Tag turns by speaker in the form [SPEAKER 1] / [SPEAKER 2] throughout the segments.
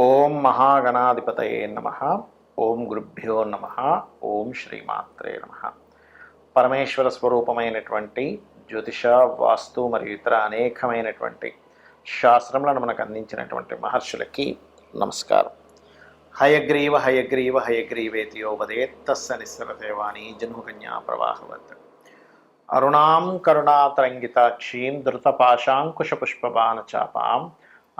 [SPEAKER 1] ఓం మహాగణాధిపతయే నమ. ఓం గురుభ్యో నమ. ఓం శ్రీమాత్రే నమ. పరమేశ్వర స్వరూపమైనటువంటి జ్యోతిష, వాస్తు మరియు ఇతర అనేకమైనటువంటి శాస్త్రములను మనకు అందించినటువంటి మహర్షులకి నమస్కారం. హయగ్రీవ హయగ్రీవ హయగ్రీవేతియో వదేత్తస్స నిస్సరదేవాణి జన్మకన్యా ప్రవాహవత్. అరుణాం కరుణాతరంగితాక్షీం ధృతపాశాంకుశపుష్పబాణచాపాం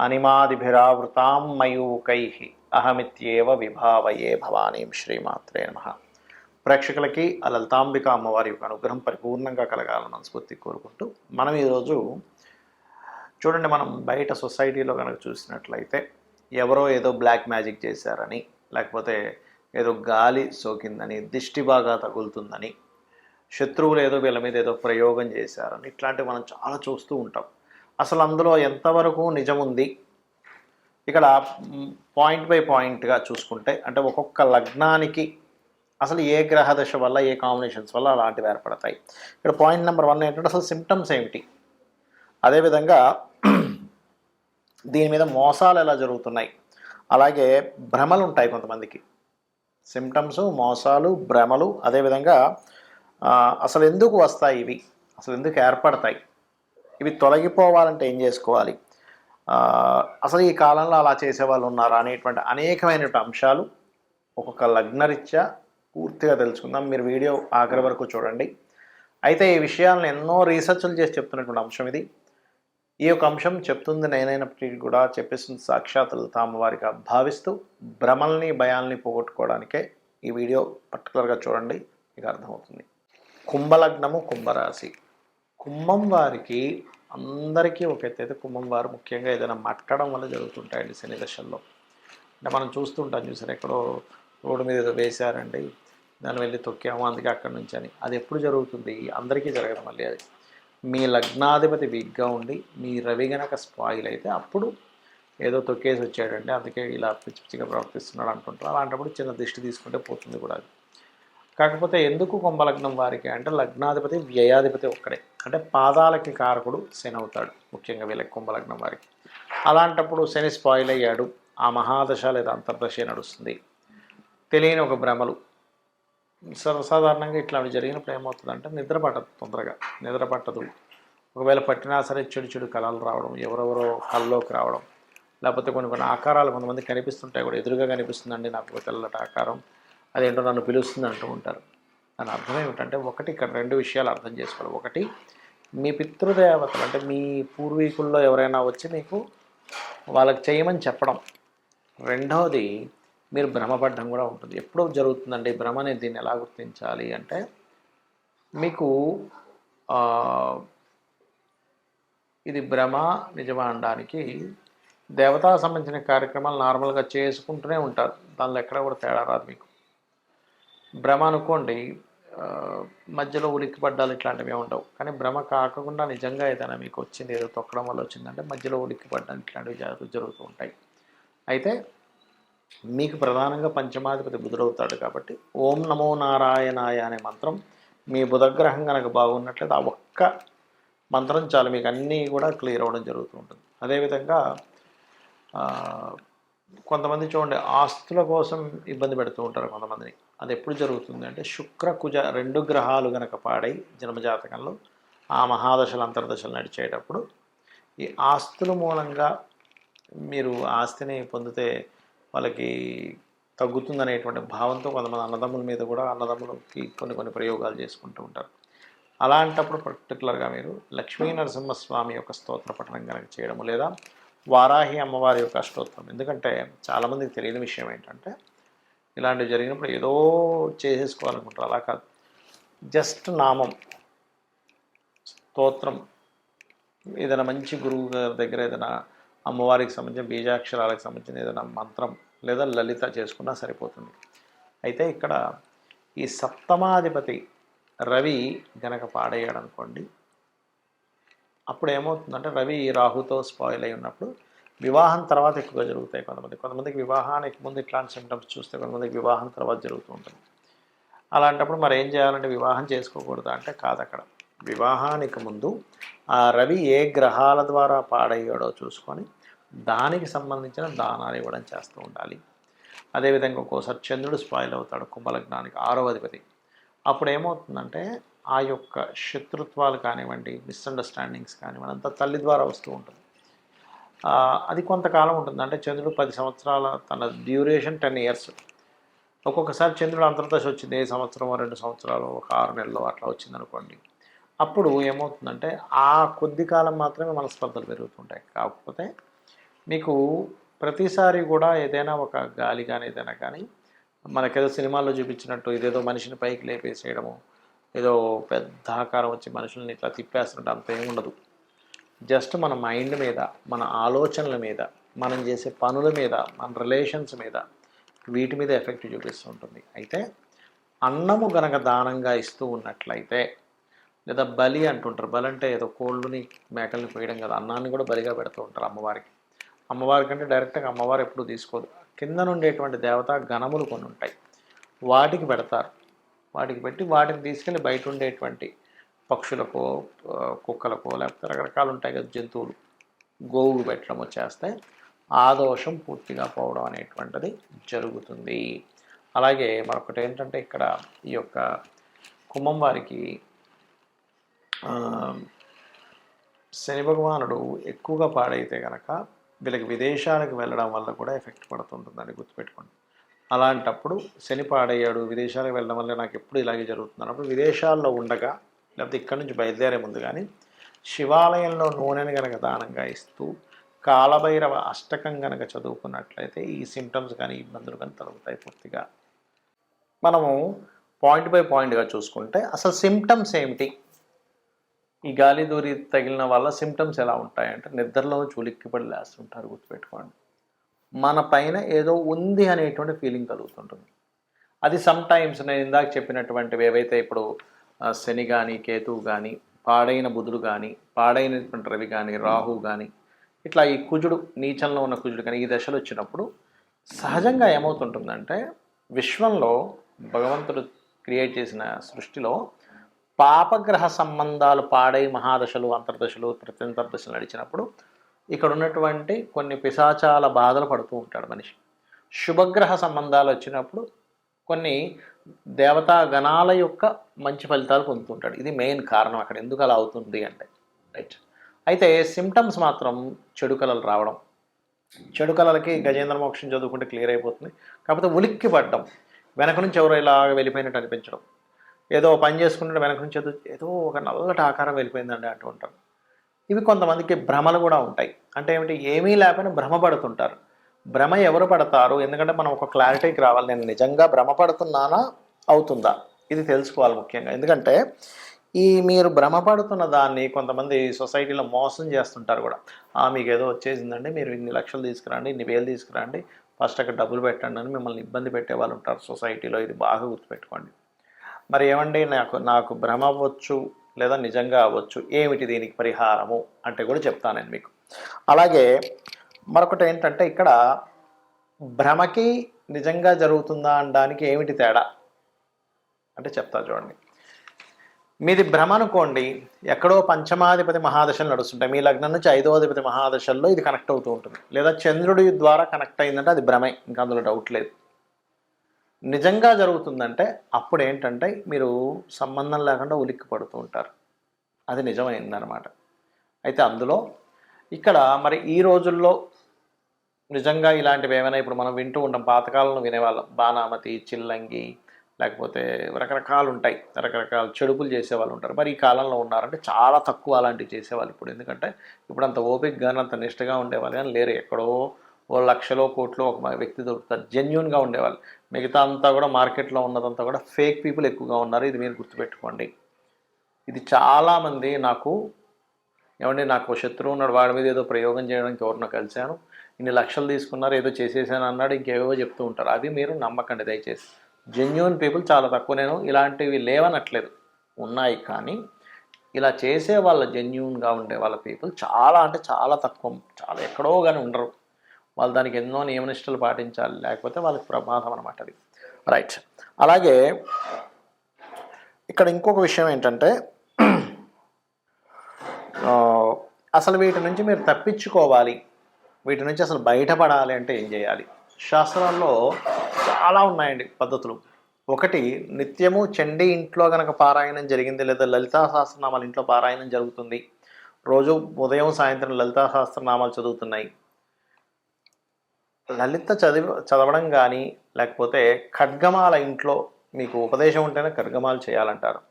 [SPEAKER 1] అనిమాదిభిరావృతాం మయూకైః అహమిత్యేవ విభావయే భవానీం. శ్రీమాత్రే నమః. ప్రేక్షకులకి ఆ లలితాంబిక అమ్మవారి యొక్క అనుగ్రహం పరిపూర్ణంగా కలగాలని మనస్ఫూర్తి కోరుకుంటూ మనం ఈరోజు చూడండి, మనం బయట సొసైటీలో కనుక చూసినట్లయితే ఎవరో ఏదో బ్లాక్ మ్యాజిక్ చేశారని, లేకపోతే ఏదో గాలి సోకిందని, దిష్టి బాగా తగులుతుందని, శత్రువులు ఏదో వీళ్ళ మీద ఏదో ప్రయోగం చేశారని, ఇట్లాంటివి మనం చాలా చూస్తూ ఉంటాం. అసలు అందులో ఎంతవరకు నిజం ఉంది? ఇక్కడ పాయింట్ బై పాయింట్గా చూసుకుంటే, అంటే ఒక్కొక్క లగ్నానికి అసలు ఏ గ్రహ దశ వల్ల, ఏ కాంబినేషన్స్ వల్ల అలాంటివి ఏర్పడతాయి. ఇక్కడ పాయింట్ నెంబర్ 1 ఏంటంటే అసలు సిమ్టమ్స్ ఏమిటి, అదేవిధంగా దీని మీద మోసాలు ఎలా జరుగుతున్నాయి, అలాగే భ్రమలు ఉంటాయి కొంతమందికి. సిమ్టమ్స్, మోసాలు, భ్రమలు, అదేవిధంగా అసలు ఎందుకు వస్తాయి ఇవి, అసలు ఎందుకు ఏర్పడతాయి, ఇవి తొలగిపోవాలంటే ఏం చేసుకోవాలి, అసలు ఈ కాలంలో అలా చేసేవాళ్ళు ఉన్నారా అనేటువంటి అనేకమైనటువంటి అంశాలు ఒక్కొక్క లగ్నరీత్యా పూర్తిగా తెలుసుకుందాం. మీరు వీడియో ఆఖరి వరకు చూడండి. అయితే ఈ విషయాలను ఎన్నో రీసెర్చ్లు చేసి చెప్తున్నటువంటి అంశం ఇది. ఈ యొక్క అంశం చెప్తుంది నేనైనప్పటికీ కూడా చెప్పేస్తుంది సాక్షాత్ లలితామ్మవారిగా భావిస్తూ భ్రమల్ని, భయాల్ని పోగొట్టుకోవడానికే ఈ వీడియో పర్టికులర్గా చూడండి, మీకు అర్థమవుతుంది. కుంభలగ్నము, కుంభరాశి. కుంభం వారికి అందరికీ ఒక ఎత్తైతే కుంభం వారు ముఖ్యంగా ఏదైనా మట్టడం వల్ల జరుగుతుంటాయండి శని దశల్లో. అంటే మనం చూస్తుంటాం, చూసారు, ఎక్కడో రోడ్డు మీద ఏదో వేశారండి, దాన్ని వెళ్ళి తొక్కాము అందుకే అక్కడి నుంచి అని. అది ఎప్పుడు జరుగుతుంది? అందరికీ జరగదు. మళ్ళీ అది మీ లగ్నాధిపతి వీక్గా ఉండి మీ రవి గనక స్పాయిల్ అయితే అప్పుడు ఏదో తొక్కేసి వచ్చాడండి అందుకే ఇలా పిచ్చి పిచ్చిగా ప్రవర్తిస్తున్నాడు అంటుంటారు. అలాంటప్పుడు చిన్న దిష్టి తీసుకుంటే పోతుంది కూడా అది. కాకపోతే ఎందుకు కుంభలగ్నం వారికి అంటే లగ్నాధిపతి వ్యయాధిపతి ఒక్కడే, అంటే పాదాలకి కారకుడు శని అవుతాడు ముఖ్యంగా వీళ్ళకి, కుంభలగ్నం వారికి. అలాంటప్పుడు శని స్పాయిల్ అయ్యాడు, ఆ మహాదశ లేదా అంతర్దశ నడుస్తుంది, తెలియని ఒక భ్రమలు. సర్వసాధారణంగా ఇట్లాంటి జరిగినప్పుడు ఏమవుతుందంటే నిద్ర పట్టదు, తొందరగా నిద్ర పట్టదు. ఒకవేళ పట్టినా సరే చెడు చెడు కళలు రావడం, ఎవరెవరో కళ్ళలోకి రావడం, లేకపోతే కొన్ని కొన్ని ఆకారాలు కొంతమంది కనిపిస్తుంటాయి కూడా. ఎదురుగా కనిపిస్తుందండి నాకు తెల్లటి ఆకారం, అదేంటో నన్ను పిలుస్తుంది అంటూ ఉంటారు. దాని అర్థం ఏమిటంటే, ఒకటి ఇక్కడ 2 విషయాలు అర్థం చేసుకోవాలి. ఒకటి, మీ పితృదేవతలు అంటే మీ పూర్వీకుల్లో ఎవరైనా వచ్చి మీకు వాళ్ళకి చేయమని చెప్పడం. రెండవది, మీరు భ్రమపడ్డం కూడా ఉంటుంది. ఎప్పుడో జరుగుతుందండి భ్రమ అనేది. దీన్ని ఎలా గుర్తించాలి అంటే, మీకు ఇది భ్రమ నిజమా అనడానికి దేవతా సంబంధించిన కార్యక్రమాలు నార్మల్గా చేసుకుంటూనే ఉంటారు, దానిలో ఎక్కడ కూడా తేడా రాదు మీకు. భ్రమ అనుకోండి, మధ్యలో ఉలిక్కిపడ్డాలు ఇట్లాంటివి ఉండవు. కానీ భ్రమ కాకుండా నిజంగా ఏదైనా మీకు వచ్చింది, ఏదో తొక్కడం వల్ల వచ్చిందంటే మధ్యలో ఉలిక్కిపడ్డాలు ఇట్లాంటివి జరుగుతూ ఉంటాయి. అయితే మీకు ప్రధానంగా పంచమాధిపతి బుధుడవుతాడు కాబట్టి ఓం నమో నారాయణాయ అనే మంత్రం మీ బుధగ్రహం కనుక బాగున్నట్లయితే ఆ ఒక్క మంత్రం చాలు, మీకు అన్నీ కూడా క్లియర్ అవ్వడం జరుగుతూ ఉంటుంది. అదేవిధంగా కొంతమంది చూడండి ఆస్తుల కోసం ఇబ్బంది పెడుతూ ఉంటారు కొంతమందిని. అది ఎప్పుడు జరుగుతుంది అంటే, శుక్ర కుజ 2 గ్రహాలు కనుక పాడై జన్మజాతకంలో ఆ మహాదశలు అంతర్దశలు నడిచేటప్పుడు ఈ ఆస్తుల మూలంగా మీరు ఆస్తిని పొందితే వాళ్ళకి తగ్గుతుందనేటువంటి భావంతో కొంతమంది అన్నదమ్ముల మీద కూడా, అన్నదమ్ములకి కొన్ని ప్రయోగాలు చేసుకుంటూ ఉంటారు. అలాంటప్పుడు పర్టికులర్గా మీరు లక్ష్మీ నరసింహస్వామి యొక్క స్తోత్ర పఠనం కనుక చేయడము, లేదా వారాహి అమ్మవారి యొక్క స్తోత్రం. ఎందుకంటే చాలామందికి తెలియని విషయం ఏంటంటే, ఇలాంటివి జరిగినప్పుడు ఏదో చేసేసుకోవాలనుకుంటారు. అలా కాదు, జస్ట్ నామం, స్తోత్రం, ఏదైనా మంచి గురువు గారి దగ్గర ఏదైనా అమ్మవారికి సంబంధించిన బీజాక్షరాలకు సంబంధించిన ఏదైనా మంత్రం లేదా లలిత చేసుకున్నా సరిపోతుంది. అయితే ఇక్కడ ఈ సప్తమాధిపతి రవి గనక పాడయ్యాడు అనుకోండి, అప్పుడు ఏమవుతుందంటే రవి రాహుతో స్పాయిల్ అయి ఉన్నప్పుడు వివాహం తర్వాత ఎక్కువగా జరుగుతాయి కొంతమందికి వివాహానికి ముందు ఇట్లాంటి సిమ్టమ్స్ చూస్తే కొంతమందికి వివాహం తర్వాత జరుగుతూ ఉంటుంది. అలాంటప్పుడు మరి ఏం చేయాలంటే, వివాహం చేసుకోకూడదు అంటే కాదు. అక్కడ వివాహానికి ముందు ఆ రవి ఏ గ్రహాల ద్వారా పాడయ్యాడో చూసుకొని దానికి సంబంధించిన దానాలు ఇవ్వడం చేస్తూ ఉండాలి. అదేవిధంగా ఒక్కోసారి చంద్రుడు స్పాయిల్ అవుతాడు కుంభలగ్నానికి 6వ అధిపతి. అప్పుడు ఏమవుతుందంటే ఆ యొక్క శత్రుత్వాలు కానివ్వండి, మిస్అండర్స్టాండింగ్స్ కానివ్వండి అంతా తల్లి ద్వారా వస్తూ ఉంటుంది. అది కొంతకాలం ఉంటుంది. అంటే చంద్రుడు 10 సంవత్సరాల తన డ్యూరేషన్ 10 ఇయర్స్. ఒక్కొక్కసారి చంద్రుడు అంతర్దశ వచ్చింది ఏ సంవత్సరమో 2 సంవత్సరాలు ఒక 6 నెలలు అట్లా వచ్చిందనుకోండి. అప్పుడు ఏమవుతుందంటే ఆ కొద్ది కాలం మాత్రమే మనస్పర్ధలు పెరుగుతుంటాయి. కాకపోతే మీకు ప్రతిసారి కూడా ఏదైనా ఒక గాలి కానీ ఏదైనా కానీ మనకేదో సినిమాల్లో చూపించినట్టు ఇదేదో మనిషిని పైకి లేపేసేయడము, ఏదో పెద్ద ఆకారం వచ్చి మనుషుల్ని ఇట్లా తిప్పేస్తున్నట్టు అంత ఏముండదు. జస్ట్ మన మైండ్ మీద, మన ఆలోచనల మీద, మనం చేసే పనుల మీద, మన రిలేషన్స్ మీద, వీటి మీద ఎఫెక్ట్ చూపిస్తూ ఉంటుంది. అయితే అన్నము గనక దానంగా ఇస్తూ ఉన్నట్లయితే, లేదా బలి అంటుంటారు. బలి అంటే ఏదో కోళ్ళని మేకల్ని పోయడం కదా, అన్నాన్ని కూడా బలిగా పెడుతూ ఉంటారు అమ్మవారికి. అమ్మవారి కంటే డైరెక్ట్గా అమ్మవారు ఎప్పుడు తీసుకోదు. కింద నుండేటువంటి దేవతా గణములు కొన్ని ఉంటాయి, వాటికి పెడతారు. వాటికి పెట్టి వాటిని తీసుకెళ్ళి బయట ఉండేటువంటి పక్షులకో కుక్కలకో లేకపోతే రకరకాలు ఉంటాయి కదా జంతువులు, గోవుకు పెట్టడము చేస్తే ఆ దోషం పూర్తిగా పోవడం అనేటువంటిది జరుగుతుంది. అలాగే మరొకటి ఏంటంటే ఇక్కడ ఈ యొక్క కుంభం వారికి శని భగవానుడు ఎక్కువగా పాడైతే కనుక వీళ్ళకి విదేశాలకు వెళ్ళడం వల్ల కూడా ఎఫెక్ట్ పడుతుంటుందని గుర్తుపెట్టుకోండి. అలాంటప్పుడు శని పాడయ్యాడు, విదేశాలకు వెళ్ళడం వల్ల నాకు ఎప్పుడు ఇలాగే జరుగుతుంది అన్నప్పుడు విదేశాల్లో ఉండగా లేకపోతే ఇక్కడి నుంచి బయలుదేరే ముందు కానీ శివాలయంలో నూనెని కనుక దానంగా ఇస్తూ కాలభైరవ అష్టకం కనుక చదువుకున్నట్లయితే ఈ సిమ్టమ్స్ కానీ ఇబ్బందులు కానీ తొలగుతాయి పూర్తిగా. మనము పాయింట్ బై పాయింట్గా చూసుకుంటే అసలు సిమ్టమ్స్ ఏమిటి, ఈ గాలి దూరి తగిలిన వల్ల సిమ్టమ్స్ ఎలా ఉంటాయంటే నిద్రలో చూలిక్కిపడి లేస్తుంటారు. గుర్తుపెట్టుకోండి, మన పైన ఏదో ఉంది అనేటువంటి ఫీలింగ్ కలుగుతుంటుంది. అది సమ్ టైమ్స్ నేను ఇందాక చెప్పినటువంటివి ఏవైతే ఇప్పుడు శని కానీ కేతువు కానీ పాడైన బుధుడు కానీ పాడైనటువంటి రవి కానీ రాహు కానీ ఇట్లా ఈ కుజుడు నీచంలో ఉన్న కుజుడు కానీ ఈ దశలు వచ్చినప్పుడు సహజంగా ఏమవుతుంటుందంటే విశ్వంలో భగవంతుడు క్రియేట్ చేసిన సృష్టిలో పాపగ్రహ సంబంధాలు పాడై మహాదశలు అంతర్దశలు ప్రత్యంతర్దశలు నడిచినప్పుడు ఇక్కడ ఉన్నటువంటి కొన్ని పిశాచాల బాధలు పడుతూ ఉంటాడు మనిషి. శుభగ్రహ సంబంధాలు వచ్చినప్పుడు కొన్ని దేవతా గణాల యొక్క మంచి ఫలితాలు పొందుతుంటాడు. ఇది మెయిన్ కారణం అక్కడ ఎందుకు అలా అవుతుంది అంటే. రైట్. అయితే సిమ్టమ్స్ మాత్రం చెడు కళలు రావడం, చెడు కళలకి గజేంద్ర మోక్షం చదువుకుంటే క్లియర్ అయిపోతుంది. కాకపోతే ఉలిక్కి పడ్డం, వెనక నుంచి ఎవరో ఇలాగ వెళ్ళిపోయినట్టు అనిపించడం, ఏదో పని చేసుకుంటే వెనక నుంచి ఏదో ఒక నల్లటి ఆకారం వెళ్ళిపోయిందండి అంటూ ఉంటారు. ఇవి కొంతమందికి భ్రమలు కూడా ఉంటాయి. అంటే ఏమిటి, ఏమీ లేకపోయినా భ్రమపడుతుంటారు. భ్రమ ఎవరు పడతారు, ఎందుకంటే మనం ఒక క్లారిటీకి రావాలి, నేను నిజంగా భ్రమపడుతున్నానా అవుతుందా ఇది తెలుసుకోవాలి ముఖ్యంగా. ఎందుకంటే ఈ మీరు భ్రమపడుతున్న దాన్ని కొంతమంది సొసైటీలో మోసం చేస్తుంటారు కూడా. మీకు ఏదో వచ్చేసిందండి, మీరు ఇన్ని లక్షలు తీసుకురండి, ఇన్ని వేలు తీసుకురండి, ఫస్ట్ అక్కడ డబ్బులు పెట్టండి అని మిమ్మల్ని ఇబ్బంది పెట్టే వాళ్ళు ఉంటారు సొసైటీలో. ఇది బాగా గుర్తుపెట్టుకోండి. మరి ఏమండి నాకు భ్రమ అవ్వచ్చు లేదా నిజంగా అవ్వచ్చు, ఏమిటి దీనికి పరిహారము అంటే కూడా చెప్తాను నేను మీకు. అలాగే మరొకటి ఏంటంటే ఇక్కడ భ్రమకి నిజంగా జరుగుతుందా అనడానికి ఏమిటి తేడా అంటే చెప్తా చూడండి. మీది భ్రమ అనుకోండి, ఎక్కడో పంచమాధిపతి మహాదశలు నడుస్తుంటాయి, మీ లగ్నం నుంచి 5వ అధిపతి మహాదశల్లో ఇది కనెక్ట్ అవుతూ ఉంటుంది, లేదా చంద్రుడి ద్వారా కనెక్ట్ అయిందంటే అది భ్రమే, ఇంకా అందులో డౌట్ లేదు. నిజంగా జరుగుతుందంటే అప్పుడు ఏంటంటే మీరు సంబంధం లేకుండా ఉలిక్కి పడుతూ ఉంటారు, అది నిజమైందనమాట. అయితే అందులో ఇక్కడ మరి ఈ రోజుల్లో నిజంగా ఇలాంటివి ఏమైనా ఇప్పుడు మనం వింటూ ఉంటాం, పాతకాలంలో వినేవాళ్ళం, బాణామతి, చిల్లంగి, లేకపోతే రకరకాలు ఉంటాయి, రకరకాల చెడుపులు చేసేవాళ్ళు ఉంటారు. మరి ఈ కాలంలో ఉన్నారంటే చాలా తక్కువ అలాంటివి చేసేవాళ్ళు ఇప్పుడు. ఎందుకంటే ఇప్పుడు అంత ఓపిక కానీ అంత నిష్టగా ఉండేవాళ్ళు కానీ లేరు. ఎక్కడో ఓ లక్షలో కోట్లో ఒక వ్యక్తి దొరుకుతారు జెన్యూన్గా ఉండేవాళ్ళు. మిగతా అంతా కూడా మార్కెట్లో ఉన్నదంతా కూడా ఫేక్ పీపుల్ ఎక్కువగా ఉన్నారు. ఇది మీరు గుర్తుపెట్టుకోండి. ఇది చాలామంది నాకు శత్రువు ఉన్నాడు, వాడి మీద ఏదో ప్రయోగం చేయడానికి ఎవరినో కలిశాను, ఇన్ని లక్షలు తీసుకున్నారు, ఏదో చేసేసాను అన్నాడు, ఇంకేవో చెప్తూ ఉంటారు. అవి మీరు నమ్మకండి దయచేసి. జెన్యూన్ పీపుల్ చాలా తక్కువ. నేను ఇలాంటివి లేవనట్లేదు, ఉన్నాయి, కానీ ఇలా చేసే వాళ్ళ జెన్యూన్గా ఉండే వాళ్ళ పీపుల్ చాలా అంటే చాలా తక్కువ, చాలా ఎక్కడో కానీ ఉండరు. వాళ్ళు దానికి ఎన్నో నియమనిష్టలు పాటించాలి, లేకపోతే వాళ్ళకి ప్రమాదం అనమాట అది. రైట్. అలాగే ఇక్కడ ఇంకొక విషయం ఏంటంటే అసలు వీటి నుంచి మీరు తప్పించుకోవాలి వీటి నుంచి అసలు బయటపడాలి అంటే ఏం చేయాలి? శాస్త్రాల్లో చాలా ఉన్నాయండి పద్ధతులు. ఒకటి, నిత్యము చండీ ఇంట్లో గనక పారాయణం జరిగింది, లేదా లలితా సహస్రనామాలు ఇంట్లో పారాయణం జరుగుతుంది. రోజు ఉదయం, సాయంత్రం లలితా సహస్రనామాలు చదువుతున్నాయి. లలిత చదవడం కానీ, లేకపోతే ఖడ్గమాల ఇంట్లో మీకు ఉపదేశం ఉంటేనే ఖడ్గమాలు చేయాలంటారు.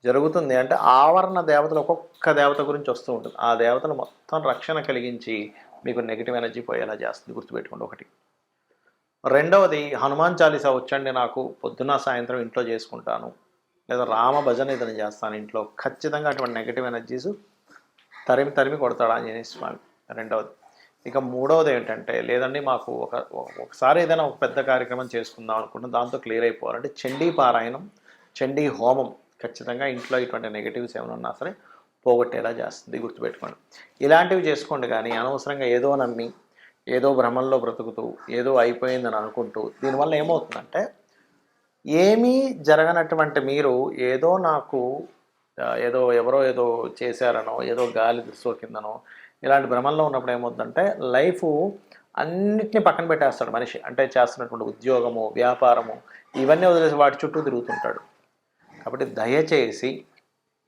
[SPEAKER 1] జరుగుతుంది అంటే ఆవరణ దేవతలు ఒక్కొక్క దేవత గురించి వస్తూ ఉంటుంది. ఆ దేవతలు మొత్తం రక్షణ కలిగించి మీకు నెగిటివ్ ఎనర్జీ పోయేలా చేస్తుంది. గుర్తుపెట్టుకోండి ఒకటి. రెండవది, హనుమాన్ చాలీసా వచ్చండి నాకు, పొద్దున్న సాయంత్రం ఇంట్లో చేసుకుంటాను, లేదా రామ భజన ఏదైనా చేస్తాను ఇంట్లో, ఖచ్చితంగా అటువంటి నెగిటివ్ ఎనర్జీస్ తరిమి తరిమి కొడతాడు ఆంజనేయ స్వామి. రెండవది. ఇక మూడవది ఏంటంటే, లేదండి మాకు ఒకసారి ఏదైనా ఒక పెద్ద కార్యక్రమం చేసుకుందాం అనుకుంటున్నాం, దాంతో క్లియర్ అయిపోవాలంటే చండీ పారాయణం, చండీ హోమం ఖచ్చితంగా ఇంట్లో ఇటువంటి నెగిటివ్స్ ఏమైనా ఉన్నా సరే పోగొట్టేలా చేస్తుంది. గుర్తుపెట్టుకోండి. ఇలాంటివి చేసుకోండి. కానీ అనవసరంగా ఏదో నమ్మి, ఏదో భ్రమంలో బ్రతుకుతూ, ఏదో అయిపోయిందని అనుకుంటూ, దీనివల్ల ఏమవుతుందంటే, ఏమీ జరగనటువంటి మీరు ఏదో నాకు ఏదో ఎవరో ఏదో చేశారనో, ఏదో గాలి సోకిందనో, ఇలాంటి భ్రమంలో ఉన్నప్పుడు ఏమవుతుందంటే లైఫ్ అన్నిటినీ పక్కన పెట్టేస్తాడు మనిషి. అంటే చేస్తున్నటువంటి ఉద్యోగము, వ్యాపారము, ఇవన్నీ వదిలేసి వాటి చుట్టూ తిరుగుతుంటాడు. కాబట్టి దయచేసి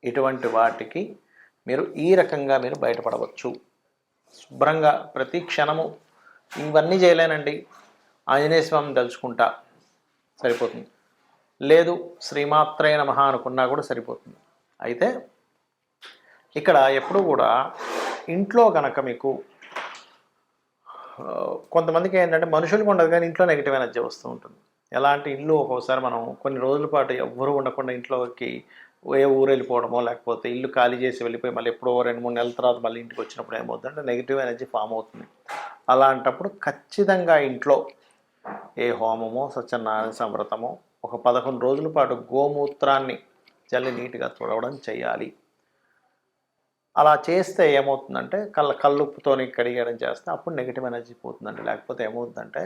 [SPEAKER 1] ఇటువంటి వాటికి మీరు ఈ రకంగా మీరు బయటపడవచ్చు. శుభ్రంగా ప్రతి క్షణము ఇవన్నీ చేయలేనండి, ఆంజనేయ స్వామిని తలుచుకుంటా సరిపోతుంది, లేదు శ్రీమాత్రే నమః అనుకున్నా కూడా సరిపోతుంది. అయితే ఇక్కడ ఎప్పుడు కూడా ఇంట్లో కనుక మీకు కొంతమందికి ఏంటంటే మనుషులకు ఉండదు కానీ ఇంట్లో నెగిటివ్ ఎనర్జీ వస్తూ ఉంటుంది. ఎలాంటి ఇల్లు ఒక్కోసారి మనం కొన్ని రోజుల పాటు ఎవ్వరూ ఉండకుండా ఇంట్లోకి ఏ ఊరు వెళ్ళిపోవడమో, లేకపోతే ఇల్లు ఖాళీ చేసి వెళ్ళిపోయి మళ్ళీ ఎప్పుడో 2-3 నెలల తర్వాత మళ్ళీ ఇంటికి వచ్చినప్పుడు ఏమవుతుందంటే నెగిటివ్ ఎనర్జీ ఫామ్ అవుతుంది. అలాంటప్పుడు ఖచ్చితంగా ఇంట్లో ఏ హోమమో, సత్యనారాయణ సంవ్రతమో, ఒక 11 రోజుల పాటు గోమూత్రాన్ని చల్లి నీట్గా తుడవడం చేయాలి. అలా చేస్తే ఏమవుతుందంటే కల్లుప్పుతోని కడిగడం చేస్తే అప్పుడు నెగిటివ్ ఎనర్జీ పోతుందండి. లేకపోతే ఏమవుతుందంటే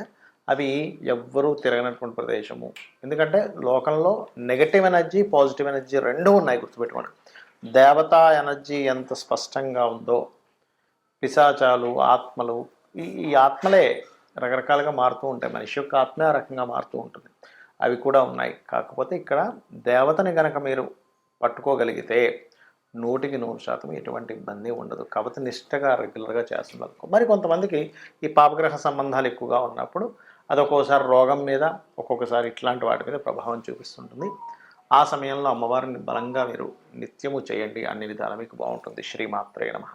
[SPEAKER 1] అవి ఎవ్వరూ తిరగనటువంటి ప్రదేశము. ఎందుకంటే లోకంలో నెగటివ్ ఎనర్జీ, పాజిటివ్ ఎనర్జీ రెండూ ఉన్నాయి. గుర్తుపెట్టుకోండి. దేవతా ఎనర్జీ ఎంత స్పష్టంగా ఉందో, పిశాచాలు, ఆత్మలు, ఈ ఆత్మలే రకరకాలుగా మారుతూ ఉంటాయి. మనిషి యొక్క ఆత్మే ఆ రకంగా మారుతూ ఉంటుంది. అవి కూడా ఉన్నాయి. కాకపోతే ఇక్కడ దేవతని కనుక మీరు పట్టుకోగలిగితే 100% ఎటువంటి ఇబ్బంది ఉండదు. కాబట్టి నిష్టగా రెగ్యులర్గా చేస్తున్నారు. మరి కొంతమందికి ఈ పాపగ్రహ సంబంధాలు ఎక్కువగా ఉన్నప్పుడు అది ఒక్కోసారి రోగం మీద, ఒక్కొక్కసారి ఇట్లాంటి వాటి మీద ప్రభావం చూపిస్తుంటుంది. ఆ సమయంలో అమ్మవారిని బలంగా మీరు నిత్యము చేయండి. అన్ని విధాలు మీకు బాగుంటుంది. శ్రీమాత్రే నమః.